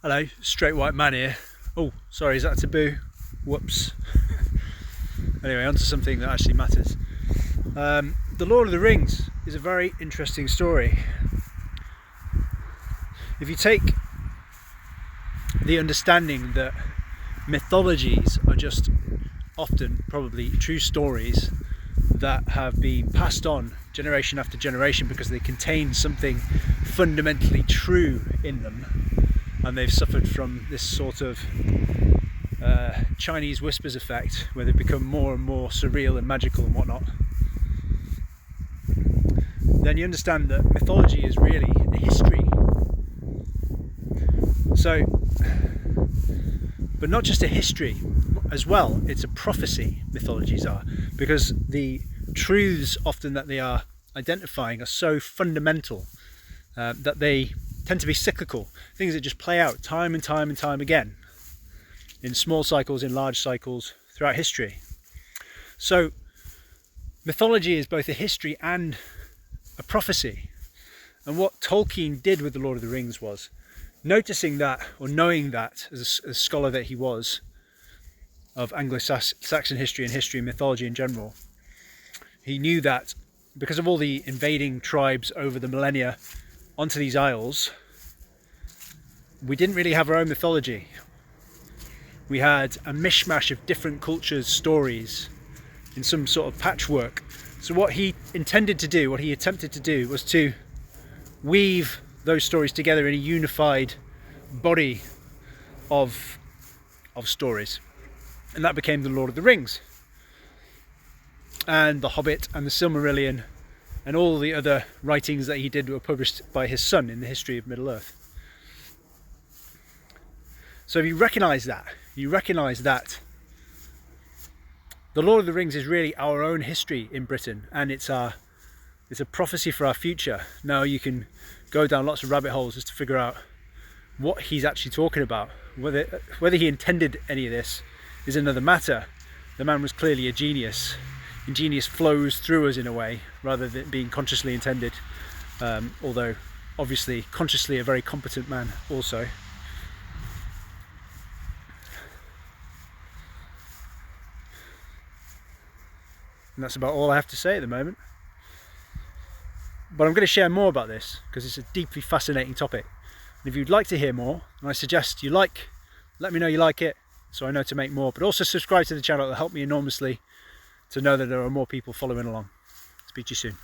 Hello, straight white man here. Oh, sorry, is that taboo? Whoops. Anyway, on to something that actually matters. The Lord of the Rings is a very interesting story. If you take the understanding that mythologies are just often probably true stories that have been passed on generation after generation because they contain something fundamentally true in them, and they've suffered from this sort of Chinese whispers effect where they've become more and more surreal and magical and whatnot, then you understand that mythology is really a history. So, but not just a history as well, it's a prophecy, mythologies are, because the truths often that they are identifying are so fundamental that they tend to be cyclical, things that just play out time and time and time again, in small cycles, in large cycles, throughout history. So mythology is both a history and a prophecy. And what Tolkien did with The Lord of the Rings was, noticing that, or knowing that, as a scholar that he was, of Anglo-Saxon history and history and mythology in general, he knew that because of all the invading tribes over the millennia onto these isles, we didn't really have our own mythology. We had a mishmash of different cultures' stories in some sort of patchwork. So what he intended to do, what he attempted to do, was to weave those stories together in a unified body of stories. And that became The Lord of the Rings. And The Hobbit and The Silmarillion and all the other writings that he did were published by his son in the history of Middle-earth. So if you recognise that, The Lord of the Rings is really our own history in Britain, and it's a prophecy for our future. Now you can go down lots of rabbit holes just to figure out what he's actually talking about. Whether he intended any of this is another matter. The man was clearly a genius. And genius flows through us in a way, rather than being consciously intended. Although, obviously, consciously a very competent man also. And that's about all I have to say at the moment. But I'm going to share more about this because it's a deeply fascinating topic. And if you'd like to hear more, and I suggest you let me know you like it so I know to make more. But also subscribe to the channel, it'll help me enormously to know that there are more people following along. Speak to you soon.